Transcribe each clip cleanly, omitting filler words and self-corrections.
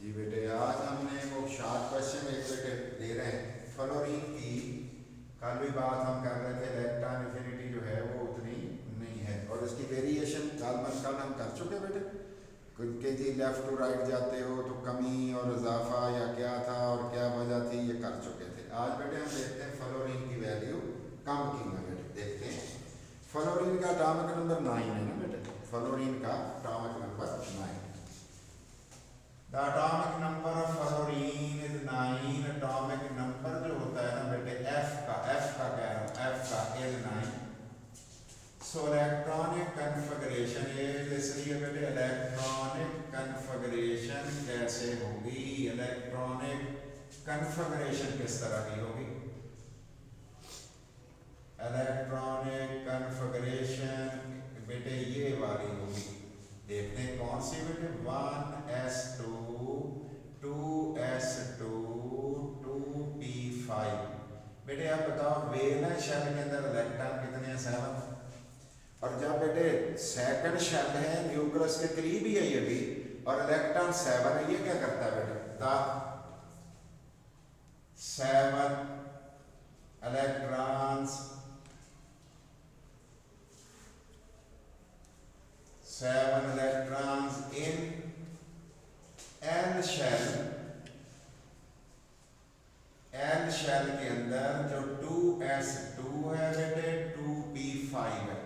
जी बेटे, आज हमने वो शॉर्ट क्वेश्चन एक बेटे दे रहे हैं फ्लोरीन की। कल भी बात हम कर रहे थे, इलेक्ट्रॉन एफिनिटी जो है वो उतनी नहीं है और उसकी वेरिएशन कल हम कर चुके बेटे। क्योंकि जी लेफ्ट टू राइट जाते हो तो कमी और इजाफा या क्या था और क्या वजह थी ये कर चुके थे। आज बेटे हम देखते हैं फ्लोरीन की वैल्यू कम की है बेटे। देखते हैं फ्लोरीन का एटॉमिक नंबर 9 है ना बेटे। फ्लोरीन का atomic number 9। The atomic number of fluorine is 9. Atomic number जो होता है ना बेटे F का कह रहा हूँ, F का is 9. So electronic configuration इसलिए बेटे electronic configuration कैसे होगी, electronic configuration किस तरह की होगी, electronic configuration बेटे ये वाली होगी। देखते हैं कौन सी बेटे, 1s2 2s2 2p5। बेटे आप बताओ वेलेंस शेल के अंदर इलेक्ट्रॉन कितने हैं, 7। और जब बेटे सेकंड शेल है न्यूक्लियस के करीब ही है ये भी और इलेक्ट्रॉन 7 है, ये क्या करता है बेटे, the 7 electrons 7 electrons in L shell के अंदर जो 2s2 है बेटे 2p5 है,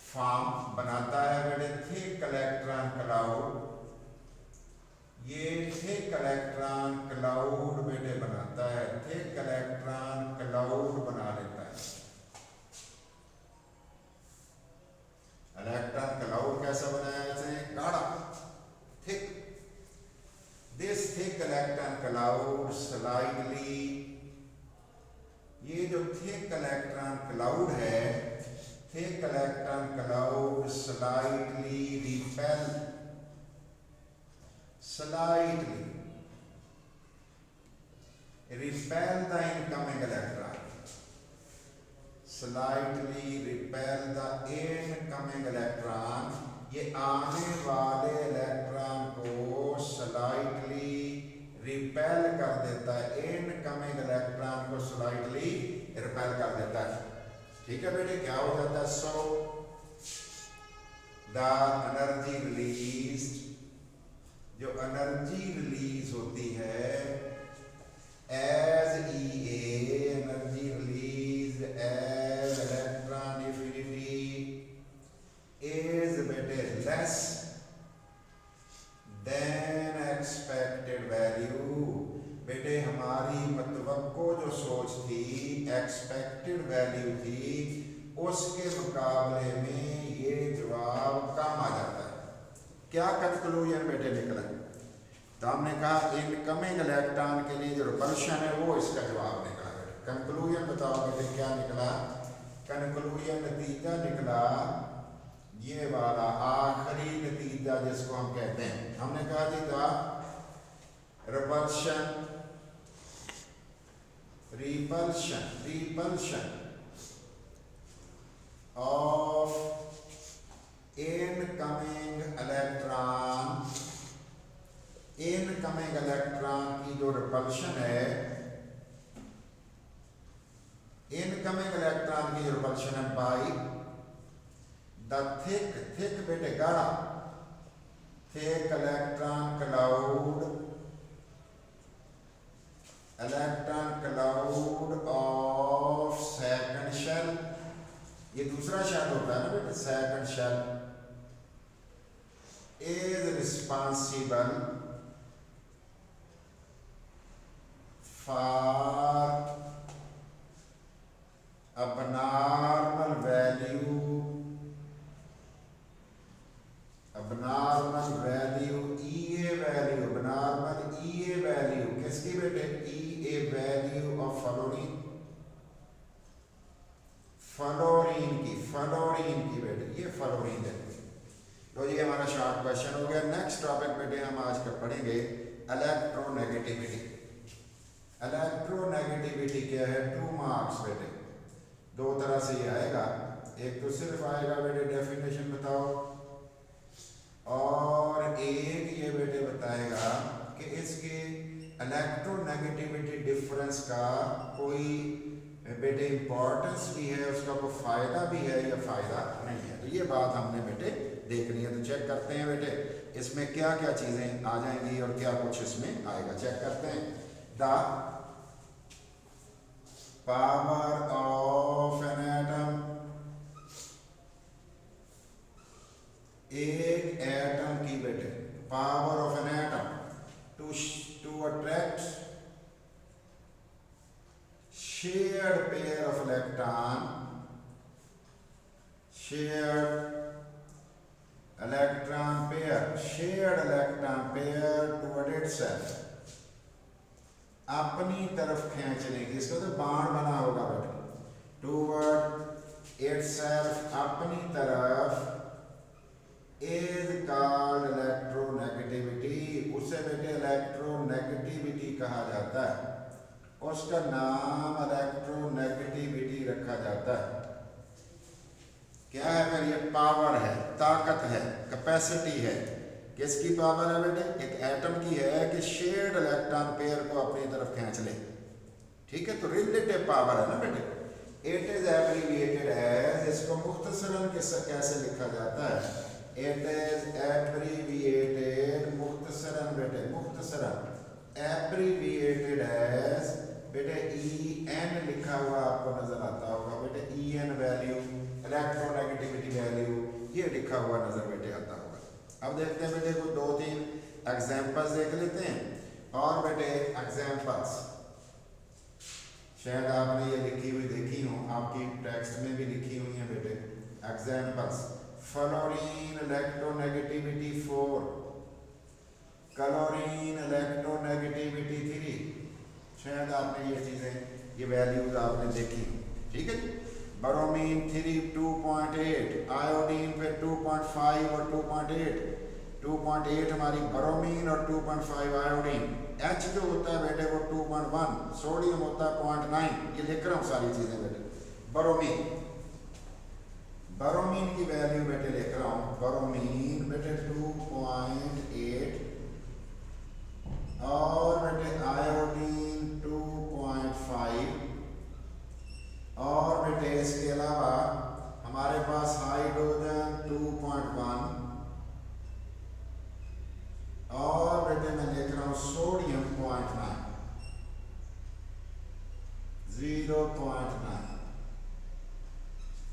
फॉर्म बनाता है बेटे थिक इलेक्ट्रॉन क्लाउड। ये थिक इलेक्ट्रॉन क्लाउड बेटे बनाता है, थिक इलेक्ट्रॉन क्लाउड बना लेता है। इलेक्ट्रॉन क्लाउड कैसा बनाया जाता है, गाढ़ा thick. This thick electron cloud slightly, ये जो थिक इलेक्ट्रॉन क्लाउड है, thick electron cloud slightly repel, slightly repel the incoming electron, slightly repel the incoming electron। ये आने वाले इलेक्ट्रॉन को slightly repel कर देता है, incoming इलेक्ट्रॉन को slightly repel कर देता है। ठीक है बेटे, क्या हो जाता है, so the energy released, जो एनर्जी रिलीज होती है as EA, energy release as electron affinity is better less than expected value। बेटे हमारी मतवक्को जो सोच थी, एक्सपेक्टेड वैल्यू थी, उसके मुकाबले में ये जवाब कम आ जाता है। क्या कंक्लूजन बेटे निकला, तो हमने कहा इनकमिंग इलेक्ट्रॉन के लिए जो रिपल्शन है वो इसका जवाब निकला। कंक्लूजन बताओ बेटे क्या निकला, कंक्लूजन नतीजा निकला ये वाला आखिरी नतीजा जिसको हम कहते हैं। हमने कहा जी था रिपल्शन ऑफ इनकमिंग इलेक्ट्रॉन की जो रिपल्शन है, इनकमिंग इलेक्ट्रॉन की जो रिपल्शन है बाई द थिक बेटे गाढ़ा, thick electron cloud of second shell. ये दूसरा शेल होता है ना बेटे, second shell is responsible for abnormal value EA value किसकी बेटे, EA value of फ्लोरीन की बेटे, ये फ्लोरीन है। तो ये हमारा शॉर्ट क्वेश्चन हो गया। नेक्स्ट टॉपिक बेटे हम आज का पढ़ेंगे इलेक्ट्रोनेगेटिविटी। इलेक्ट्रोनेगेटिविटी क्या है, 2 मार्क्स बेटे, 2 तरह से ये आएगा। एक तो सिर्फ आएगा बेटे डेफिनेशन बताओ और एक ये बेटे बताएगा कि इसके इलेक्ट्रोनेगेटिविटी डिफरेंस का कोई बेटे इंपॉर्टेंस भी है, उसका कोई फायदा भी है या फायदा नहीं है। तो ये बात हमने बेटे देखनी है। तो चेक करते हैं बेटे इसमें क्या क्या चीजें आ जाएंगी और क्या कुछ इसमें आएगा। चेक करते हैं। The power of an atom, एक एटम की बेटे power of an atom to attract shared pair of electron pair toward itself, अपनी तरफ खींच लेंगे। इसका तो बाण बना होगा बेटा, toward itself, अपनी तरफ, is called electronegativity, उसे बेटे इलेक्ट्रोनेगेटिविटी कहा जाता है, उसका नाम इलेक्ट्रोनेगेटिविटी रखा जाता है। क्या है फिर? ये पावर है, ताकत है, कैपेसिटी है। किसकी पावर है बेटे? एक एटम की है कि शेयर्ड इलेक्ट्रॉन पेयर को अपनी तरफ खींच ले। ठीक है, तो रिलेटिव पावर है ना बेटे। इट इज एब्रीविएटेड एज, इसको मुख्तसरन कैसे लिखा जाता है? इट इज एब्रीविएटेड, मुख्तसरन बेटे, मुख्तसरन एब्रीविएटेड एज बेटे EN लिखा हुआ आपको नजर आता होगा बेटे, EN वैल्यू, इलेक्ट्रोनेगेटिविटी वैल्यू, ये लिखा हुआ नजर बेटे आता होगा। अब देखते हैं बेटे कुछ 2-3 एग्जांपल्स देख लेते हैं। और बेटे एग्जांपल्स शायद आपने ये लिखी हुई देखी हो, आपकी टेक्स्ट में भी लिखी हुई है बेटे। Examples, fluorine electronegativity 4, chlorine electronegativity 3। शायद आपने ये चीजें, ये वैल्यूज आपने देखी। ठीक है जी। ब्रोमीन 3 2.8, आयोडीन पे 2.5 और 2.8, 2.8 हमारी ब्रोमीन और 2.5 आयोडीन। H जो होता है बेटे वो 2.1, सोडियम होता है 0.9। ये लिख रहा हूँ सारी चीजें बेटे। ब्रोमीन की वैल्यू बेटे लिख रहा हूँ। ब्रोमीन बेटे 2.8 और बेटे आयोडीन 2.5 और बेटे इसके अलावा हमारे पास हाइड्रोजन 2.1 और बेटे मैं लिख रहा हूं सोडियम 0.9।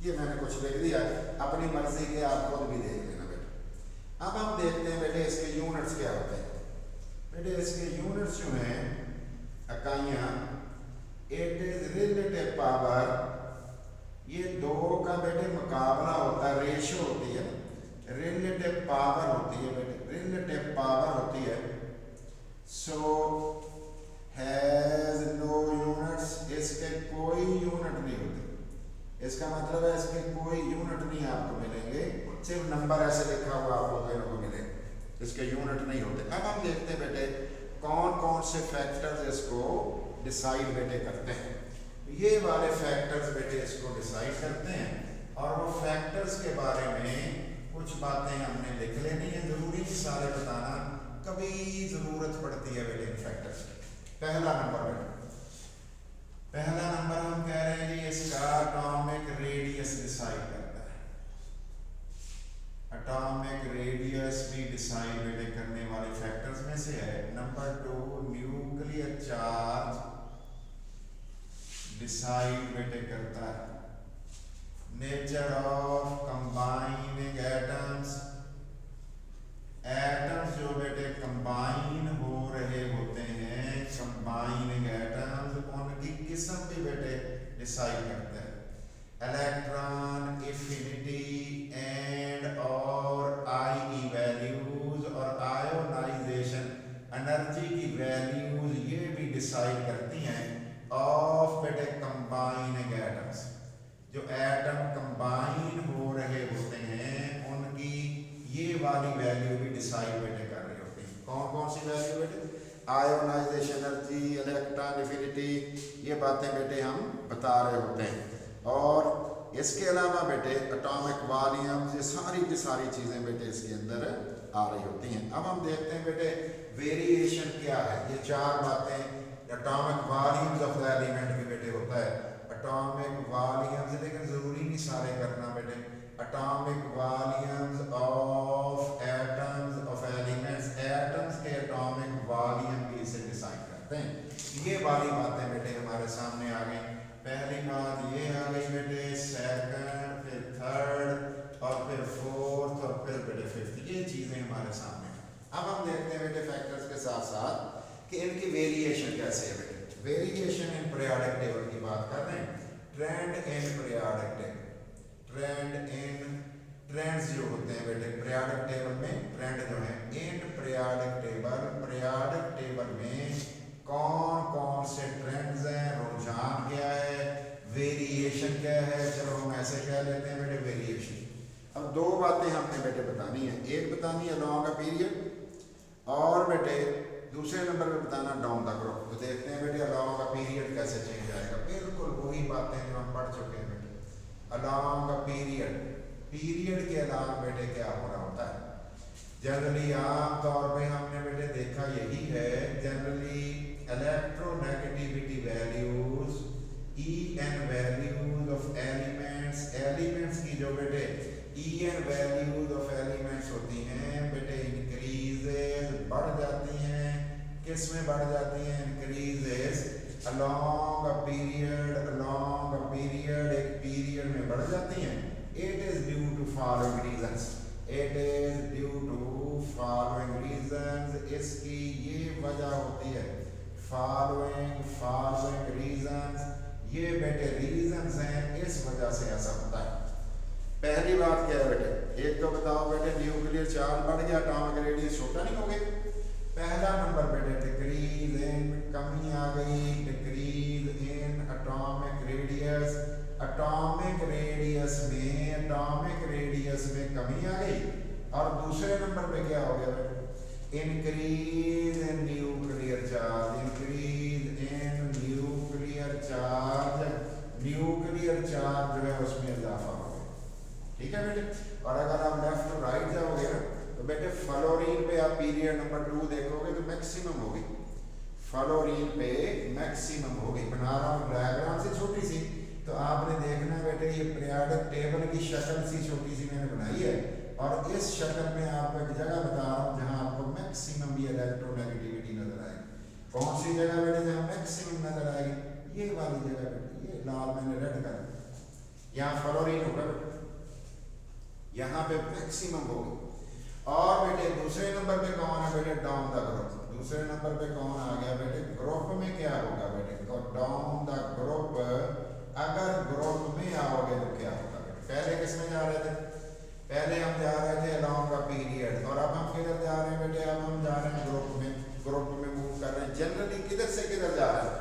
ये मैंने कुछ लिख दिया, अपनी मर्जी के आप खुद भी देख लेना बेटे। अब हम देखते हैं बेटे इसके यूनिट्स क्या होते हैं। बेटे इसके यूनिट्स जो हैं, इकाइयां, इट इज रिलेटिव पावर, ये दो का बेटे मुकाबला होता है, रेशो होती है, रिलेटिव पावर होती है बेटे, रिलेटिव पावर होती है। सो हैज नो यूनिट्स, इसके कोई यूनिट नहीं होते। इसका मतलब है इसके कोई यूनिट नहीं आपको मिलेंगे, सिर्फ नंबर ऐसे लिखा हुआ आपको मिलेगा, इसके यूनिट नहीं होते। अब हम देखते हैं बेटे कौन कौन से फैक्टर्स इसको डिसाइड बेटे करते हैं। ये वाले फैक्टर्स बेटे इसको डिसाइड करते हैं, और वो फैक्टर्स के बारे में कुछ बातें हमने लिख लेनी है, जरूरी नहीं सारे बताना, कभी जरूरत पड़ती है बेटे इन फैक्टर्स की। पहला नंबर हम कह रहे हैं जी इसका एटॉमिक रेडियस डिसाइड करता है। एटॉमिक रेडियस भी डिसाइड बेटे करने वाले फैक्टर्स में से है। नंबर 2 न्यूक्लियर चार्ज डिसाइड बेटे करता है। Nature of combining atoms, atoms जो बेटे कंबाइन हो रहे होते हैं, कंबाइनिंग एटम्स, उनकी किस्म भी बेटे डिसाइड करते हैं। इलेक्ट्रॉन एफिनिटी एंड और IE वैल्यूज और आयोनाइजेशन एनर्जी की वैल्यूज ये भी डिसाइड करती हैं ऑफ बेटे कंबाइनिंग एटम्स। जो एटम कंबाइन हो रहे होते हैं उनकी ये वाली वैल्यू भी डिसाइड बेटे कर रही होती है। कौन कौन सी वैल्यू बेटे? आयोनाइजेशन एनर्जी, इलेक्ट्रॉन एफिनिटी, ये बातें बेटे हम बता रहे होते हैं। और इसके अलावा बेटे एटॉमिक वॉल्यूम, ये सारी की सारी चीजें बेटे इसके अंदर आ रही होती हैं। अब हम देखते हैं बेटे वेरिएशन क्या है। ये चार बातें, atomic volumes of the element भी बेटे होता है, एटॉमिक वॉल्यूम्स, लेकिन जरूरी नहीं सारे करना बेटे, atomic volumes of atoms of elements, atoms के एटॉमिक वॉल्यूम भी इसे डिसाइड करते हैं। ये वाली बातें बेटे हमारे सामने आ गई। पहली बात ये आ गई बेटे, सेकंड, फिर थर्ड और फिर फोर्थ और फिर बेटे फिफ्थ, ये चीजें हमारे सामने। अब हम देखते हैं बेटे फैक्टर्स के साथ साथ कि इनकी वेरिएशन कैसे है बेटे। वेरिएशन इन पीरियोडिक टेबल की बात कर रहे हैं, trend in periodic table, trend in, trends जो होते हैं बेटे पीरियोडिक टेबल में, ट्रेंड जो है in periodic table, periodic table में कौन कौन से ट्रेंड्स हैं, रुझान क्या है, वेरिएशन क्या है, चलो हम ऐसे कह लेते हैं बेटे वेरिएशन। अब दो बातें हमने बेटे बतानी है, एक बतानी है लॉन्ग पीरियड और बेटे दूसरे नंबर पे बताना डाउन द ग्रुप। तो देखते हैं बेटे अलॉन्ग पीरियड कैसे चेंज आएगा, बिल्कुल वही बातें जो हम पढ़ चुके हैं बेटे। अलॉन्ग पीरियड, पीरियड के अलावा बेटे क्या हो रहा होता है, जनरली आमतौर पे हमने बेटे देखा यही है, generally electronegativity values, EN values of elements, elements की जो बेटे EN वैल्यूज ऑफ एलिमेंट्स होती हैं बेटे इंक्रीजेस, बढ़ जाती हैं, किस में बढ़ जाती हैं, increases along a period, along a period, एक पीरियड में बढ़ जाती हैं। It is due to following reasons, it is due to following reasons, इसकी ये वजह होती है, फॉलोइंग रीजंस, ये बेटे रीजंस हैं, इस वजह से ऐसा होता है। पहली बात क्या है बेटे, एक तो बताओ बेटे न्यूक्लियर चार्ज बढ़ गया, एटॉमिक रेडियस छोटा नहीं हो गया। पहला नंबर बेटे डिक्रीज इन, कमी आ गई, decrease in atomic radius, atomic radius में, एटॉमिक रेडियस में कमी आ गई। और दूसरे नंबर पे क्या हो गया बेटे, increase in nuclear charge, increase in nuclear charge, nuclear charge जो है उसमें इजाफा हो गया, ठीक है बेटे। और अगर आप लेफ्ट टू राइट जाओगे ना तो बेटे फ्लोरीन पे आप पीरियड नंबर 2 देखोगे तो मैक्सिमम होगी, फ्लोरीन पे मैक्सिमम होगी। बना रहा हूँ डायग्राम से छोटी सी, तो आपने देखना बेटे ये पीरियोडिक टेबल की शक्ल सी छोटी सी मैंने बनाई है, और इस शक्ल में आपको एक जगह बता रहा हूँ जहाँ आपको मैक्सिमम ये इलेक्ट्रोनेगेटिविटी नजर आएगी। कौन सी जगह बेटे जहाँ मैक्सिमम नजर आएगी, ये वाली जगह बेटे, ये लाल मैंने रेड कर, यहाँ फ्लोरीन होगा बेटे, यहाँ पे मैक्सिमम होगी। और बेटे दूसरे नंबर पे कौन है बेटे, डाउन द ग्रुप, दूसरे नंबर पे कौन आ गया बेटे, ग्रुप में क्या होगा बेटे, तो डाउन द ग्रुप, अगर ग्रुप में आओगे तो क्या होगा बेटे। पहले किस में जा रहे थे, पहले हम जा रहे थे अलॉन्ग द पीरियड, और अब हम किधर जा रहे हैं बेटे, अब हम जा रहे हैं ग्रुप में, ग्रुप में मूव कर रहे हैं। जनरली किधर से किधर जा रहे हैं,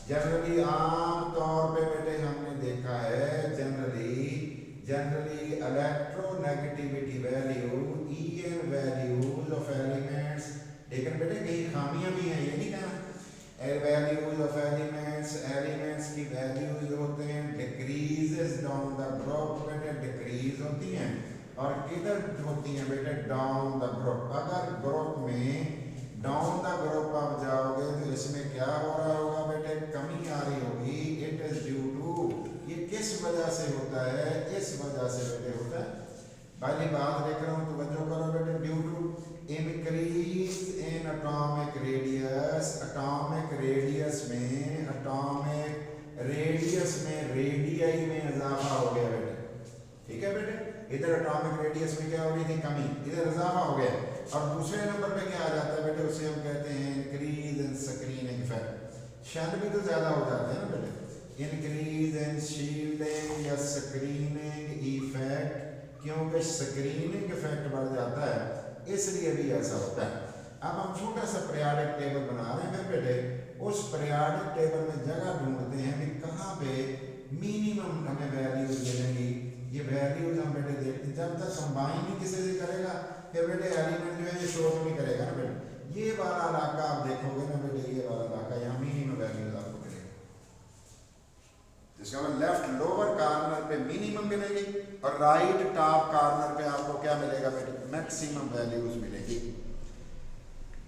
जनरली आम तौर पे बेटे हमने देखा है, generally electronegativity value, EN values of elements, लेकिन बेटे कहीं खामियां भी हैं, ये नहीं कहना, वैल्यूज ऑफ एलिमेंट्स, एलिमेंट्स की वैल्यूज होते हैं डिक्रीजेस डाउन द ग्रुप, बेटे डिक्रीज होती हैं, और किधर होती हैं बेटे, डाउन द ग्रुप। अगर ग्रुप में डाउन द ग्रुप आप जाओगे तो इसमें क्या हो रहा होगा बेटे, कमी आ रही होगी। इट इज ड्यू टू, ये किस वजह से होता है, इस वजह से बेटे होता है। पहली बात देख रहा हूँ तो बच्चों करो बेटे, due to increase in atomic radius, atomic radius में, एटॉमिक रेडियस में, रेडियई में इजाफा हो गया बेटे, ठीक है बेटे। इधर एटॉमिक रेडियस में क्या हो रही थी, कमी, इधर इजाफा हो गया। और दूसरे नंबर पे क्या आ जाता है बेटे, उसे हम कहते हैं इंक्रीज इन स्क्रीनिंग इफेक्ट, शल भी तो ज्यादा हो जाते हैं ना बेटे, इंक्रीज इन शील्डिंग या स्क्रीनिंग इफेक्ट, क्योंकि स्क्रीनिंग इफेक्ट बढ़ जाता है इसलिए भी ऐसा होता है। अब हम छोटा सा पीरियोडिक टेबल बना रहे हैं बेटे, उस पीरियोडिक टेबल में जगह ढूंढते हैं कि कहाँ पे मिनिमम हमें वैल्यूज मिलेंगी। ये वैल्यूज हम बेटे देखते हैं, जब तक कंबाइन ही किसी से करेगा फिर बेटे एलिमेंट जो है ये शो नहीं करेगा ना बेटे। ये वाला इलाका आप देखोगे ना बेटे, ये वाला इलाका यहाँ मिनिमम वैल्यूज आपको मिलेगा, जिसका मतलब लेफ्ट लोअर कॉर्नर पे मिनिमम मिलेगी और राइट टॉप कॉर्नर पे आपको क्या मिलेगा बेटे, मैक्सिमम वैल्यूज मिलेगी।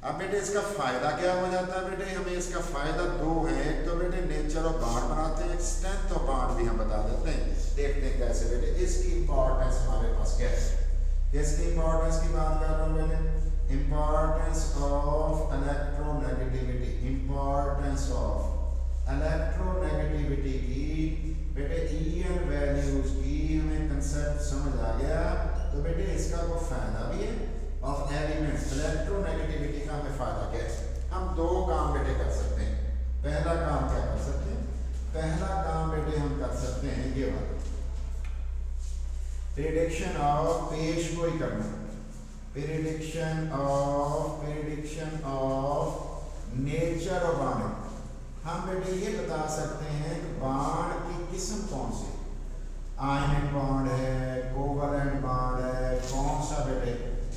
अब बेटे इसका फायदा क्या हो जाता है बेटे, हमें इसका फायदा दो है। एक तो बेटे नेचर ऑफ बॉन्ड बनाते हैं, स्ट्रेंथ ऑफ बॉन्ड भी हम बता देते हैं। देखते हैं कैसे बेटे। इसकी इंपॉर्टेंस हमारे पास क्या है, इसकी इंपॉर्टेंस की बात कर रहा हूँ बेटे। Importance of electronegativity, importance of electronegativity की बेटे ईएन वैल्यूज की हमें कंसेप्ट समझ आ गया। तो बेटे इसका कोई फायदा भी है ऑफ एलिमेंट्स, इलेक्ट्रोनेगेटिविटी का हमें फायदा क्या है। हम दो काम बेटे कर सकते हैं। पहला काम क्या कर सकते हैं, पहला काम बेटे हम कर सकते हैं ये वाला, प्रेडिक्शन ऑफ पेशगोई करना, prediction of nature of bond. हम बेटे ये बता सकते हैं कि बॉन्ड की किस्म कौन सी, आयनिक बॉन्ड है, कोवलेंट बॉन्ड है, कौन सा बेटे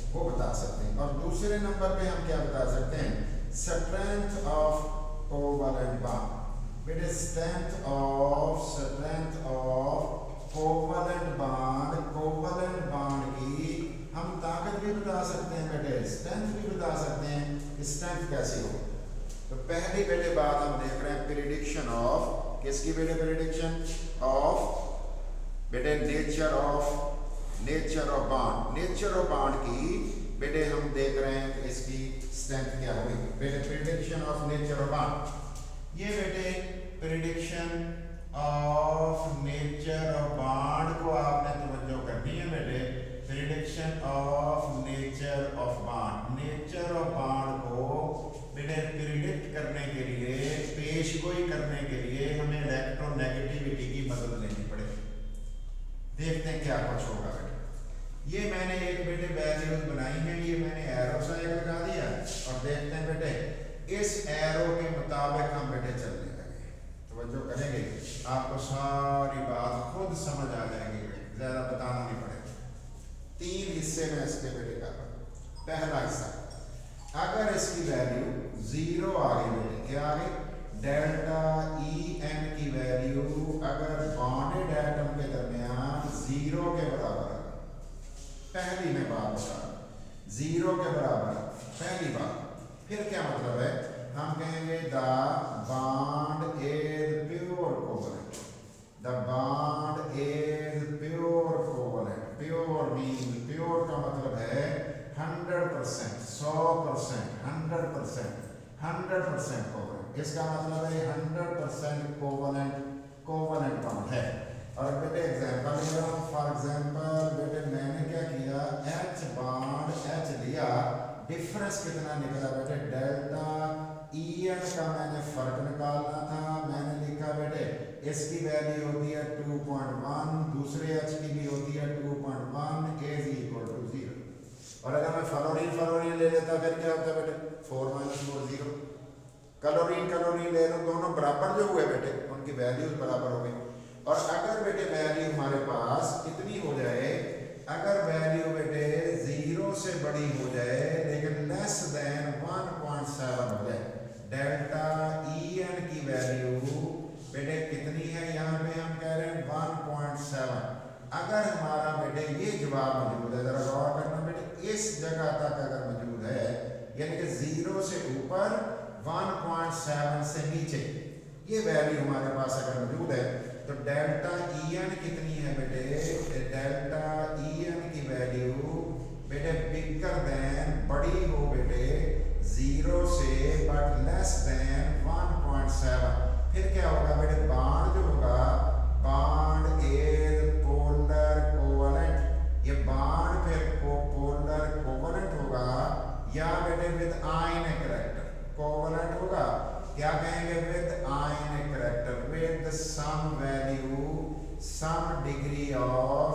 वो बता सकते हैं। और दूसरे नंबर पे हम क्या बता सकते हैं, स्ट्रेंथ ऑफ कोवलेंट बॉन्ड बेटे, strength of covalent bond, covalent bond की हम ताकत भी बता सकते हैं बेटे, स्ट्रेंथ भी बता सकते हैं। स्ट्रेंथ कैसी हो, तो पहली बेटे बात हम देख रहे हैं प्रेडिक्शन ऑफ किसकी बेटे, प्रेडिक्शन ऑफ बेटे nature of bond, nature of bond की बेटे हम देख रहे हैं कि इसकी स्ट्रेंथ क्या होगी बेटे, prediction of nature of bond. ये बेटे prediction of nature of bond को आपने तवज्जो करनी है बेटे। Prediction of nature of bond, nature of bond को बेटे प्रिडिक्ट करने के लिए, पेशगोई करने के लिए हमें इलेक्ट्रोनेगेटिविटी की मदद लेनी पड़ेगी। देखते हैं क्या कुछ होगा बेटे। ये मैंने एक बेटे वैल्यूज बनाई है, ये मैंने एरो सा एक लगा दिया और देखते हैं बेटे इस एरो के मुताबिक हम बेटे चलने लगे। तवज्जो करेंगे, आपको सारी बात खुद समझ आ जाएगी बेटे, ज्यादा बताना नहीं पड़ेगा। तीन हिस्से में इसके बेटे कर रहा हूं। पहला हिस्सा, अगर इसकी वैल्यू 0 आ गई बेटे, क्या आ गई, डेल्टा ई एन की वैल्यू अगर बॉन्डेड एटम के दरमियान 0 के बराबर है, पहली में बात बता 0 के बराबर पहली बात, फिर क्या मतलब है, हम कहेंगे the bond is pure covalent, the bond is pure covalent. Pure mean, pure का मतलब है 100%, 100%, 100% कोवलेंट। इसका मतलब है 100% कोवलेंट बॉन्ड है। और बेटे एग्जांपल ले रहा हूँ, फॉर एग्जांपल बेटे मैंने क्या किया, H बॉन्ड H लिया, डिफरेंस कितना निकला बेटे, डेल्टा EN का मैंने फर्क निकालना था, मैंने लिखा बेटे इसकी वैल्यू होती है 2.1, दूसरे H की भी होती है 2.1, इज इक्वल टू 0। और अगर मैं फ्लोरीन ले लेता फिर क्या होता है बेटे, 4 - 4 0। क्लोरीन ले लो, दोनों बराबर जो हुए बेटे उनकी वैल्यूज बराबर हो गई। और अगर बेटे वैल्यू हमारे पास कितनी हो जाए, अगर वैल्यू बेटे 0 से बड़ी हो जाए लेकिन लेस देन 1.7 हो जाए, डेल्टा EN की वैल्यू बेटे कितनी है, यहाँ पे हम कह रहे हैं 1.7। अगर हमारा बेटे ये जवाब मौजूद है, जरा गौर करना बेटे, इस जगह तक अगर मौजूद है, यानी कि 0 से ऊपर 1.7 से नीचे ये वैल्यू हमारे पास अगर मौजूद है, तो डेल्टा EN कितनी है बेटे, डेल्टा EN की वैल्यू बेटे बिगर देन, बड़ी हो बेटे 0 से बट लेस देन 1.7। फिर क्या होगा बेटे, बॉन्ड जो होगा, बॉन्ड इज पोलर कोवलेंट, ये बॉन्ड फिर पोलर कोवलेंट होगा या बेटे विद आयनिक कैरेक्टर। कोवलेंट होगा, क्या कहेंगे, with ionic character, with some value, some degree of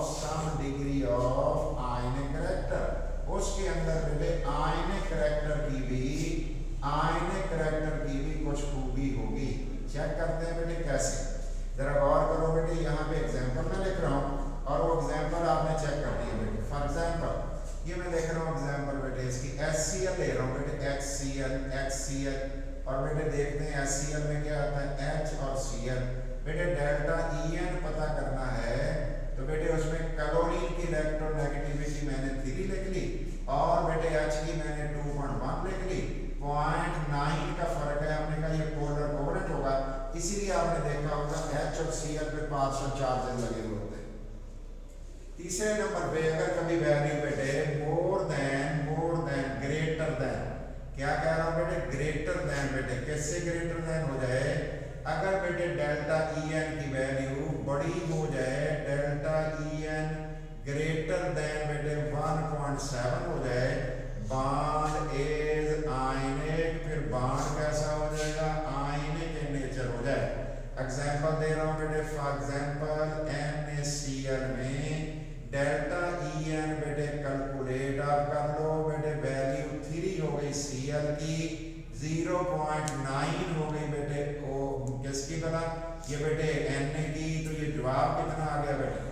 ionic character. उसके अंदर बेटे आयनिक कैरेक्टर की भी कुछ खूबी होगी। चेक करते हैं बेटे कैसे, जरा गौर करो बेटे, यहाँ पे एग्जांपल मैं लिख रहा हूँ और वो एग्जांपल आपने चेक करनी है बेटे। फॉर एग्जांपल ये मैं लिख रहा हूँ एग्जांपल बेटे, इसकी HCl ले रहा हूँ बेटे, HCl और बेटे देखते हैं HCl में क्या आता है, H और Cl। बेटे डेल्टा EN पता करना है, तो बेटे उसमें क्लोरीन की इलेक्ट्रोनेगेटिविटी मैंने 3 लिख ली, और बेटे एच की मैंने 2.1 लिख ली। 0.9 का फर्क है, हमने कहा ये पोलर कोवलेंट होगा, इसीलिए आपने देखा होगा एच और सी एल पे पार्शियल चार्जेस लगे हुए होते हैं। तीसरे नंबर पे अगर कभी वैल्यू बेटे मोर देन ग्रेटर देन, क्या कह रहा हूं बेटे, ग्रेटर देन, बेटे कैसे ग्रेटर देन हो जाए, अगर बेटे डेल्टा ई एन की वैल्यू बड़ी हो जाए, delta E N greater than बेटे 1.7 हो जाए, बॉन्ड इज आयनिक, फिर बॉन्ड कैसा हो जाएगा, आयनिक इन नेचर हो जाए। एग्जांपल दे रहा हूं बेटे, फॉर एग्जांपल NaCl में डेल्टा ई एन बेटे कैलकुलेट आप कर लो बेटे, वैल्यू 3 हो गई Cl की, 0.9 हो गई बेटे ओ किसकी तरह, ये बेटे Na की, तो ये जवाब कितना आ गया बेटे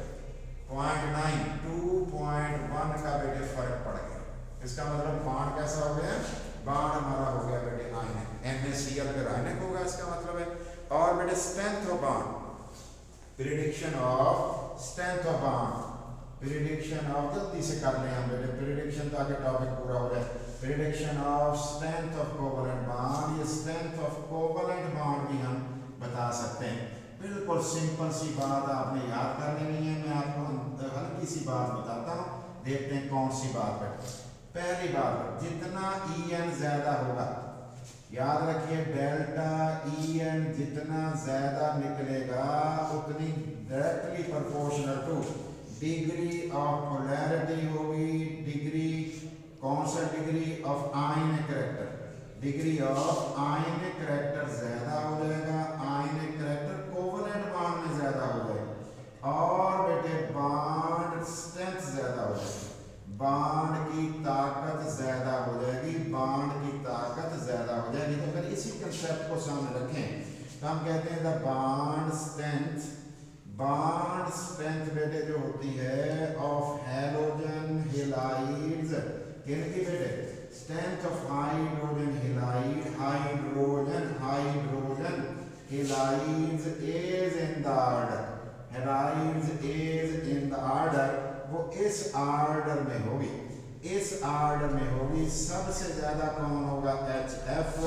0.9, 2.1 का बेटे फर्क पड़ गया। इसका मतलब बॉन्ड कैसा हो गया, बॉन्ड हमारा हो गया बेटे आयनिक, NaCl फिर आयनिक होगा इसका मतलब है। और बेटे strength of bond, prediction of strength of bond, prediction of, जल्दी से कर लें हम बेटे प्रिडिक्शन ताकि टॉपिक पूरा हो जाए। Prediction of strength of covalent bond, ये स्ट्रेंथ ऑफ कोवलेंट बॉन्ड भी हम बता सकते हैं। बिल्कुल सिंपल सी बात आपने याद कर लेनी है, मैं आपको हल्की सी बात बताता हूँ, देखते हैं कौन सी बात है। पहली बात, जितना ई एन ज्यादा होगा, याद रखिए डेल्टा ई एन जितना ज्यादा निकलेगा उतनी directly proportional two degree of polarity होगी, डिग्री, कौन सा degree of ionic character, degree of ionic character ज्यादा हो जाएगा, आयनिक करैक्टर कोवलेंट बॉन्ड में ज्यादा हो जाएगा, और बेटे बॉन्ड स्ट्रेंथ ज्यादा हो जाएगी, बॉन्ड की ताकत ज्यादा हो जाएगी, बॉन्ड की ताकत ज्यादा हो जाएगी। तो अगर इसी कंसेप्ट को सामने रखें तो हम कहते हैं the bond strength, bond strength बेटे जो होती है ऑफ हैलोजन हैलाइड्स, किनकी बेटे, strength of hydrogen halide, hydrogen halides is in the order, halides is in the order, वो इस ऑर्डर में होगी, इस ऑर्डर में होगी। सबसे ज्यादा कौन होगा, HF,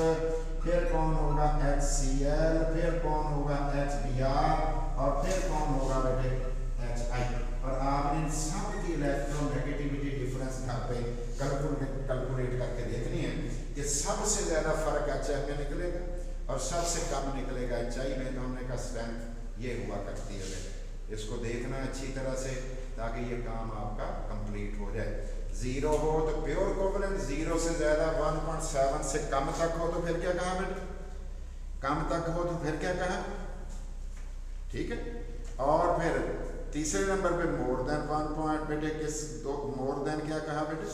फिर कौन होगा HCl, फिर कौन होगा HBr, और फिर कौन होगा बेटे HI। और आपने इन सब की इलेक्ट्रॉन नेगेटिविटी डिफरेंस घर पे कैलकुलेट करके देखनी है। ये सबसे ज्यादा फर्क HF में निकलेगा और सबसे कम निकलेगा HI में। तो हमने कहा स्ट्रेंथ ये हुआ करती है बेटे, इसको देखना अच्छी तरह से ताकि ये काम आपका कंप्लीट हो जाए। 0 हो तो प्योर कोवलेंट, 0 से ज्यादा 1.7 से कम तक हो तो फिर क्या कहा बेटे, कम तक हो तो फिर क्या कहा, ठीक है। और फिर तीसरे नंबर पे मोर देन 1 पॉइंट बेटे, किस दो मोर देन क्या कहा बेटे,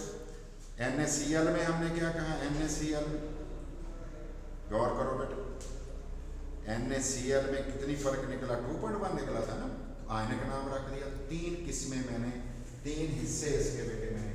NaCl में हमने क्या कहा, NaCl गौर करो बेटे, NaCl में कितनी फर्क निकला, 2.1 निकला था ना, आयनिक नाम रख दिया। 3 किस्में मैंने, 3 हिस्से इसके बेटे मैंने